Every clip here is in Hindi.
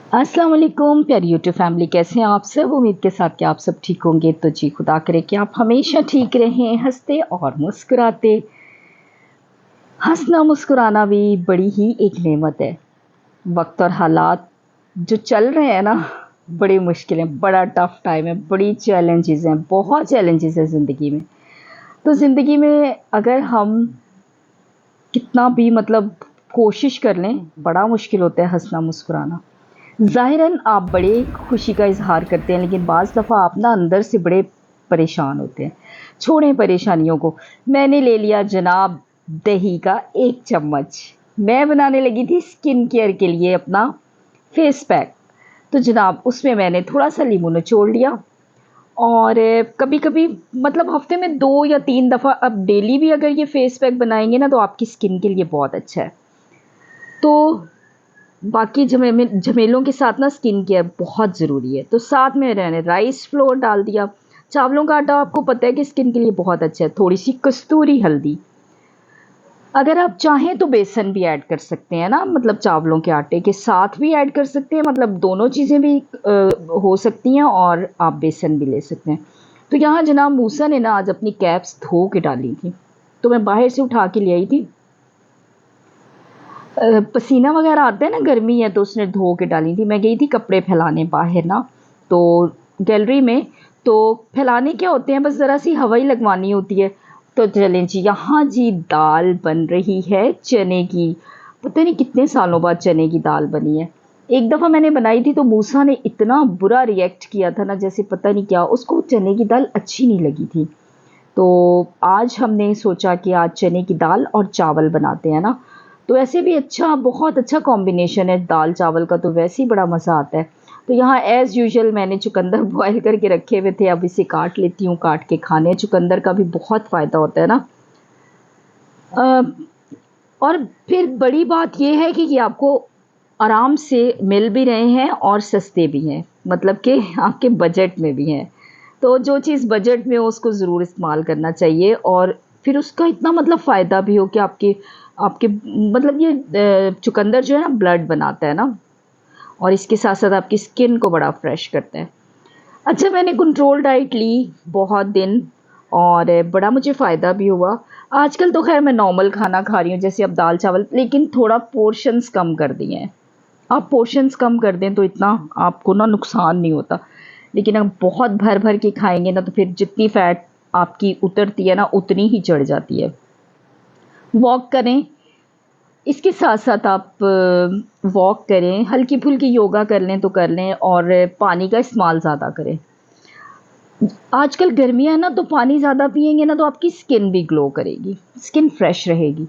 अस्सलाम वालेकुम प्यारी यूट्यूब फैमिली, कैसे हैं आप सब। उम्मीद के साथ कि आप सब ठीक होंगे। तो जी खुदा करे कि आप हमेशा ठीक रहें, हंसते और मुस्कुराते। हंसना मुस्कुराना भी बड़ी ही एक नेमत है। वक्त और हालात जो चल रहे हैं ना, बड़ी मुश्किल है, बड़ा टफ टाइम है, बड़ी चैलेंजेस हैं, बहुत चैलेंजेस हैं ज़िंदगी में। तो ज़िंदगी में अगर हम कितना भी कोशिश कर लें, बड़ा मुश्किल होता है हंसना मुस्कुराना। ज़ाहिरन आप बड़े खुशी का इज़हार करते हैं, लेकिन बाज़ दफ़ा आप ना अंदर से बड़े परेशान होते हैं। छोड़ें परेशानियों को। मैंने ले लिया जनाब दही का 1 चम्मच। मैं बनाने लगी थी स्किन केयर के लिए अपना फेस पैक। तो जनाब उसमें मैंने थोड़ा-सा लींबू निचोड़ लिया और कभी-कभी हफ़्ते में 2 या 3 दफ़ा, अब डेली भी अगर ये फेस पैक बनाएँगे ना तो आपकी स्किन के लिए बहुत अच्छा है। तो बाकी झमेलों के साथ ना स्किन केयर बहुत ज़रूरी है। तो साथ में मैंने राइस फ्लोर डाल दिया। चावलों का आटा आपको पता है कि स्किन के लिए बहुत अच्छा है। थोड़ी-सी कस्तूरी हल्दी, अगर आप चाहें तो बेसन भी ऐड कर सकते हैं ना, चावलों के आटे के साथ भी ऐड कर सकते हैं, दोनों चीज़ें भी हो सकती हैं और आप बेसन भी ले सकते हैं। तो यहाँ जनाब मूसा ने ना आज अपनी कैप्स धो के डाली थी, तो मैं बाहर से उठा के ले आई थी। पसीना वगैरह आता है ना, गर्मी है, तो उसने धो के डाली थी। मैं गई थी कपड़े फैलाने बाहर ना, तो गैलरी में, तो फैलाने क्या होते हैं, बस ज़रा सी हवा ही लगवानी होती है। तो चलें जी, यहाँ जी दाल बन रही है चने की। पता नहीं कितने सालों बाद चने की दाल बनी है। एक दफ़ा मैंने बनाई थी तो मूसा ने इतना बुरा रिएक्ट किया था ना, जैसे पता नहीं क्या, उसको चने की दाल अच्छी नहीं लगी थी। तो आज हमने सोचा कि आज चने की दाल और चावल बनाते हैं ना, तो ऐसे भी अच्छा, बहुत अच्छा कॉम्बिनेशन है दाल चावल का, तो वैसे ही बड़ा मज़ा आता है। तो यहाँ एज़ यूजुअल मैंने चुकंदर बॉयल करके रखे हुए थे, अब इसे काट लेती हूँ। काट के खाने, चुकंदर का भी बहुत फ़ायदा होता है ना। अ, और फिर बड़ी बात ये है कि ये आपको आराम से मिल भी रहे हैं और सस्ते भी हैं, मतलब कि आपके बजट में भी हैं। तो जो चीज़ बजट में हो उसको ज़रूर इस्तेमाल करना चाहिए, और फिर उसका इतना फ़ायदा भी हो कि आपके आपके ये चुकंदर जो है ना, ब्लड बनाता है ना, और इसके साथ-साथ आपकी स्किन को बड़ा फ्रेश करता है। अच्छा, मैंने कंट्रोल डाइट ली बहुत दिन और बड़ा मुझे फ़ायदा भी हुआ। आजकल तो ख़ैर मैं नॉर्मल खाना खा रही हूँ, जैसे अब दाल-चावल, लेकिन थोड़ा पोर्शंस कम कर दिए हैं। आप पोर्शंस कम कर दें तो इतना आपको ना नुकसान नहीं होता। लेकिन अब बहुत भर-भर के खाएँगे ना, तो फिर जितनी फ़ैट आपकी उतरती है ना, उतनी ही चढ़ जाती है। वॉक करें, इसके साथ-साथ आप वॉक करें, हल्की-फुल्की योगा कर लें तो कर लें, और पानी का इस्तेमाल ज़्यादा करें। आजकल गर्मियाँ हैं ना, तो पानी ज़्यादा पिएँगे ना तो आपकी स्किन भी ग्लो करेगी, स्किन फ्रेश रहेगी।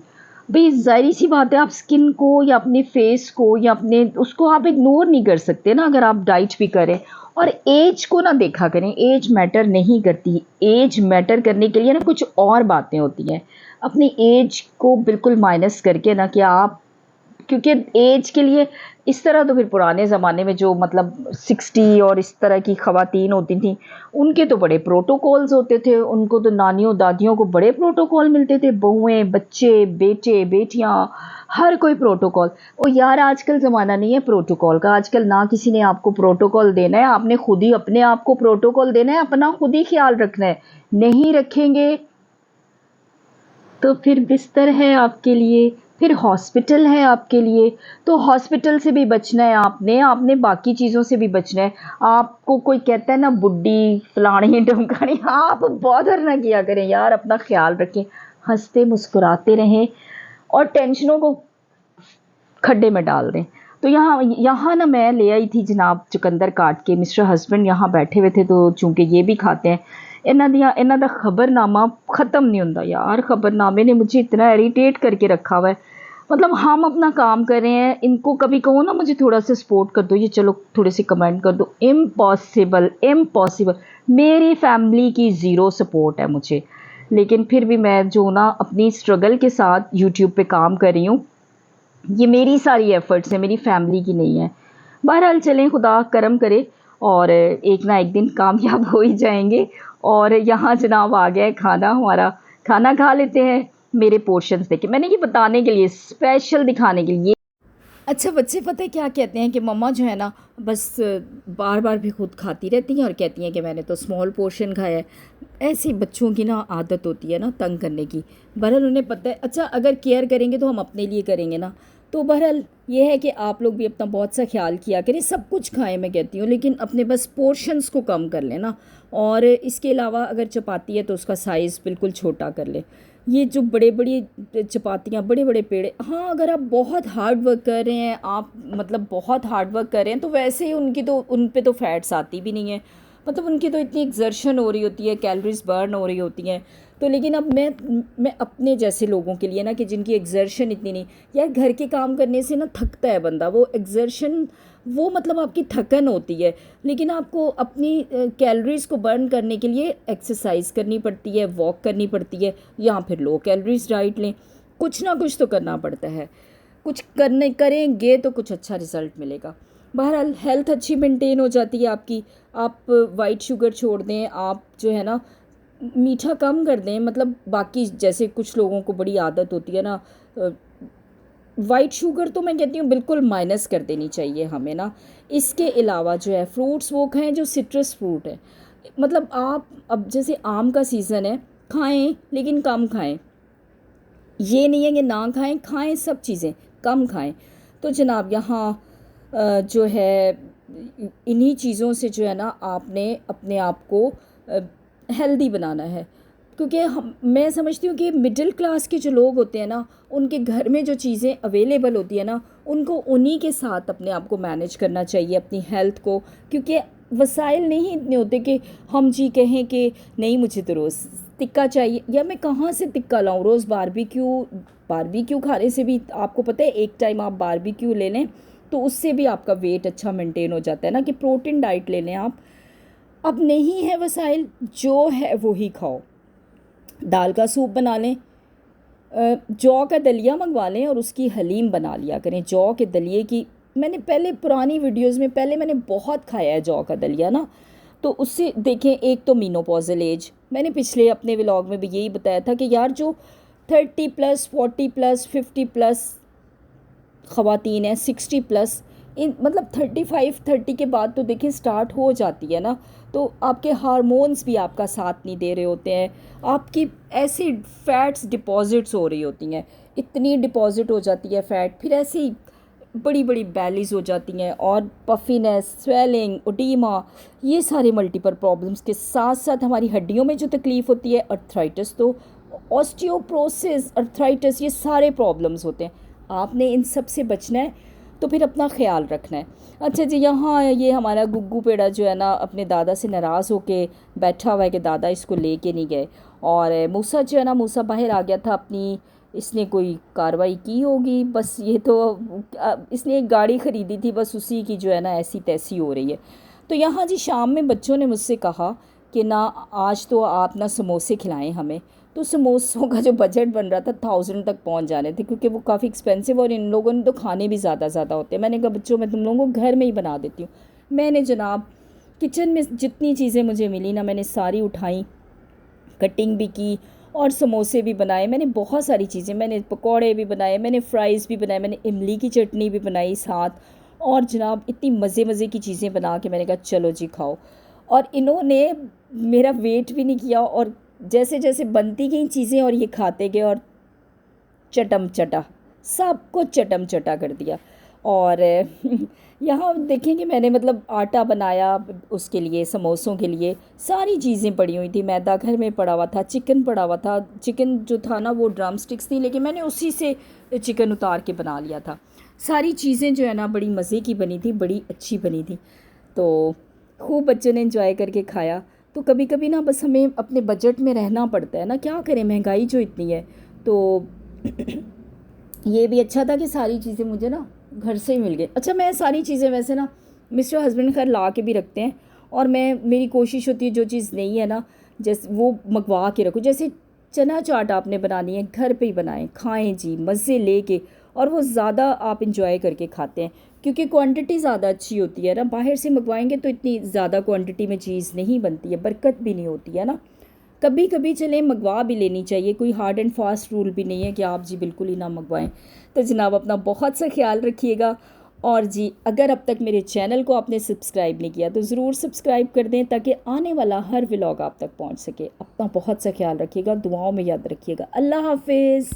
भई ज़ाहिर-सी बात है, आप स्किन को या अपने फेस को या अपने उसको आप इग्नोर नहीं कर सकते ना, अगर आप डाइट भी करें। और ऐज को ना देखा करें, ऐज मैटर नहीं करती। ऐज मैटर करने के लिए ना कुछ और बातें होती हैं। अपनी ऐज को बिल्कुल माइनस करके ना, कि आप, क्योंकि एज के लिए इस तरह, तो फिर पुराने ज़माने में जो 60 और इस तरह की ख़वातीन होती थीं, उनके तो बड़े प्रोटोकॉल्स होते थे। उनको तो नानियों दादियों को बड़े प्रोटोकॉल मिलते थे, बहुएँ, बच्चे, बेटे बेटियाँ, हर कोई प्रोटोकॉल। ओ यार, आजकल ज़माना नहीं है प्रोटोकॉल का। आजकल ना किसी ने आपको प्रोटोकॉल देना है, आपने खुद ही अपने आप को प्रोटोकॉल देना है, अपना खुद ही ख्याल रखना है। नहीं रखेंगे तो फिर बिस्तर है आपके लिए, फिर हॉस्पिटल है आपके लिए। तो हॉस्पिटल से भी बचना है आपने, आपने बाकी चीज़ों से भी बचना है। आपको कोई कहता है ना बुड्ढी, फलानी ढिमकानी, आप बॉदर ना किया करें यार, अपना ख़्याल रखें, हँसते मुस्कुराते रहें और टेंशनों को खड्डे में डाल दें। तो यहाँ यहाँ ना मैं ले आई थी जनाब चुकंदर काट के। मिस्टर हस्बैंड यहाँ बैठे हुए थे, तो चूँकि ये भी खाते हैं, इन्हां दा खबरनामा ख़त्म नहीं हुंदा यार। खबरनामे ने मुझे इतना इरिटेट करके रखा हुआ है। हम अपना काम कर रहे हैं, इनको कभी कहो ना मुझे थोड़ा सा सपोर्ट कर दो, ये चलो थोड़े से कमेंट कर दो, इम्पॉसिबल, इम्पॉसिबल। मेरी फैमिली की ज़ीरो सपोर्ट है मुझे, लेकिन फिर भी मैं जो ना अपनी स्ट्रगल के साथ यूट्यूब पे काम कर रही हूँ, ये मेरी सारी एफ़र्ट्स हैं, मेरी फैमिली की नहीं है। बहरहाल चलें, खुदा करम करे और एक ना एक दिन कामयाब हो ही जाएँगे। और यहाँ जनाब आ गया है खाना हमारा, खाना खा लेते हैं। मेरे पोर्शंस देखिए, मैंने ये बताने के लिए, स्पेशल दिखाने के लिए अच्छा, बच्चे पता है क्या कहते हैं कि मम्मा जो है ना, बस बार बार भी खुद खाती रहती हैं और कहती हैं कि मैंने तो स्मॉल पोर्शन खाया है। ऐसी बच्चों की ना आदत होती है ना तंग करने की। बहरहाल उन्हें पता है, अच्छा अगर केयर करेंगे तो हम अपने लिए करेंगे ना। तो बहरहाल ये है कि आप लोग भी अपना बहुत सा ख्याल किया करें, सब कुछ खाएं मैं कहती हूँ, लेकिन अपने बस पोर्शंस को कम कर लेना। और इसके अलावा अगर चपाती है तो उसका साइज़ बिल्कुल छोटा कर ले। ये जो बड़े बड़ी चपातियाँ, बड़े बड़े पेड़े, हाँ अगर आप बहुत हार्ड वर्क कर रहे हैं, आप मतलब बहुत हार्ड वर्क कर रहे हैं, तो वैसे ही उनकी तो उन पे तो फैट्स आती भी नहीं है। मतलब उनकी तो इतनी एक्सर्शन हो रही होती है, कैलोरीज बर्न हो रही होती हैं। तो लेकिन अब मैं अपने जैसे लोगों के लिए ना, कि जिनकी एक्सर्शन इतनी नहीं, यार घर के काम करने से ना थकता है बंदा, वो एक्सर्शन, वो मतलब आपकी थकन होती है। लेकिन आपको अपनी कैलोरीज को बर्न करने के लिए एक्सरसाइज करनी पड़ती है, वॉक करनी पड़ती है, या फिर लो कैलोरीज डाइट लें। कुछ ना कुछ तो करना पड़ता है। कुछ करने करेंगे तो कुछ अच्छा रिजल्ट मिलेगा। बहरहाल हेल्थ अच्छी मेंटेन हो जाती है आपकी। आप वाइट शुगर छोड़ दें, आप जो है ना मीठा कम कर दें। मतलब बाकी जैसे कुछ लोगों को बड़ी आदत होती है ना, वाइट शुगर तो मैं कहती हूँ बिल्कुल माइनस कर देनी चाहिए हमें ना। इसके अलावा जो है फ्रूट्स वो खाएं जो सिट्रस फ्रूट है। मतलब आप अब जैसे आम का सीज़न है, खाएं लेकिन कम खाएं। ये नहीं है कि ना खाएं, खाएं सब चीज़ें, कम खाएं। तो जनाब यहाँ जो है इन्हीं चीज़ों से जो है ना आपने अपने आप को हेल्दी बनाना है। क्योंकि हम मैं समझती हूँ कि मिडिल क्लास के जो लोग होते हैं ना, उनके घर में जो चीज़ें अवेलेबल होती है ना, उनको उन्हीं के साथ अपने आप को मैनेज करना चाहिए, अपनी हेल्थ को। क्योंकि वसाइल नहीं इतने होते कि हम जी कहें कि नहीं मुझे तो रोज़ टिक्का चाहिए, या मैं कहाँ से टिक्का लाऊं। रोज़ बारबेक्यू खाने से भी आपको पता है, एक टाइम आप बारबेक्यू ले लें तो उससे भी आपका वेट अच्छा मेंटेन हो जाता है ना। कि प्रोटीन डाइट ले लें आप। अब नहीं है वसाइल, जो है वो ही खाओ। दाल का सूप बना लें, जौ का दलिया मंगवा लें और उसकी हलीम बना लिया करें। जौ के दलिए की मैंने पहले पुरानी वीडियोस में पहले मैंने बहुत खाया है जौ का दलिया ना। तो उससे देखें, एक तो मीनोपॉजल एज, मैंने पिछले अपने व्लॉग में भी यही बताया था कि यार जो 30+, 40+, 50+ ख़वातीन हैं, 60+, इन मतलब 35-30 के बाद तो देखिए स्टार्ट हो जाती है ना। तो आपके हार्मोन्स भी आपका साथ नहीं दे रहे होते हैं, आपकी ऐसी फैट्स डिपॉजिट्स हो रही होती हैं, इतनी डिपॉजिट हो जाती है फ़ैट, फिर ऐसी बड़ी बड़ी बैलीज हो जाती हैं, और पफीनेस, स्वेलिंग, ओडीमा, ये सारे मल्टीपल प्रॉब्लम्स के साथ साथ हमारी हड्डियों में जो तकलीफ़ होती है, अर्थराइटिस, तो ऑस्टियोप्रोसिस, अर्थराइटिस, ये सारे प्रॉब्लम्स होते हैं। आपने इन सब से बचना है, तो फिर अपना ख्याल रखना है। अच्छा जी, यहाँ ये हमारा गुग्गू पेड़ा जो है ना अपने दादा से नाराज़ होके बैठा हुआ है कि दादा इसको लेके नहीं गए। और मूसा जो है ना, मूसा बाहर आ गया था अपनी, इसने कोई कार्रवाई की होगी, बस ये तो इसने एक गाड़ी ख़रीदी थी, बस उसी की जो है ना ऐसी तैसी हो रही है। तो यहाँ जी शाम में बच्चों ने मुझसे कहा कि ना आज तो आप ना समोसे खिलाएं हमें। तो समोसों का जो बजट बन रहा था 1000 तक पहुंच जाने थे, क्योंकि वो काफ़ी एक्सपेंसिव, और इन लोगों ने तो खाने भी ज़्यादा ज़्यादा होते हैं। मैंने कहा बच्चों मैं तुम लोगों को घर में ही बना देती हूँ। मैंने जनाब किचन में जितनी चीज़ें मुझे मिली ना, मैंने सारी उठाई, कटिंग भी की और समोसे भी बनाए। मैंने बहुत सारी चीज़ें, मैंने पकौड़े भी बनाए, मैंने फ़्राइज़ भी बनाए, मैंने इमली की चटनी भी बनाई साथ। और जनाब इतनी मज़े मज़े की चीज़ें बना के मैंने कहा चलो जी खाओ। और इन्होंने मेरा वेट भी नहीं किया, और जैसे जैसे बनती गई चीज़ें और ये खाते गए, और चटम चटा, सब कुछ चटम चटा कर दिया। और यहाँ देखेंगे मैंने मतलब आटा बनाया उसके लिए, समोसों के लिए सारी चीज़ें पड़ी हुई थी, मैदा घर में पड़ा हुआ था, चिकन पड़ा हुआ था। चिकन जो था ना वो ड्रम स्टिक्स थी, लेकिन मैंने उसी से चिकन उतार के बना लिया था। सारी चीज़ें जो है ना बड़ी मज़े की बनी थी, बड़ी अच्छी बनी थी। तो खूब बच्चों ने एंजॉय करके खाया। तो कभी कभी ना बस हमें अपने बजट में रहना पड़ता है ना, क्या करें, महंगाई जो इतनी है। तो ये भी अच्छा था कि सारी चीज़ें मुझे ना घर से ही मिल गई। अच्छा, मैं सारी चीज़ें वैसे ना मिस्टर हस्बैंड खैर ला के भी रखते हैं, और मेरी कोशिश होती है जो चीज़ नहीं है ना, जैसे वो मंगवा के रखूँ। जैसे चना चाट आपने बनानी है, घर पे ही बनाएं, खाएं जी मज़े लेके, और वो ज़्यादा आप इंजॉय करके खाते हैं, क्योंकि क्वांटिटी ज़्यादा अच्छी होती है ना। बाहर से मंगवाएंगे तो इतनी ज़्यादा क्वांटिटी में चीज़ नहीं बनती है, बरकत भी नहीं होती है ना। कभी कभी चलें मंगवा भी लेनी चाहिए, कोई हार्ड एंड फास्ट रूल भी नहीं है कि आप जी बिल्कुल ही ना मंगवाएं। तो जनाब अपना बहुत सा ख्याल रखिएगा। और जी अगर अब तक मेरे चैनल को आपने सब्सक्राइब नहीं किया तो ज़रूर सब्सक्राइब कर दें ताकि आने वाला हर व्लॉग आप तक पहुंच सके। अपना बहुत सा ख्याल रखिएगा, दुआओं में याद रखिएगा। अल्लाह हाफिज़।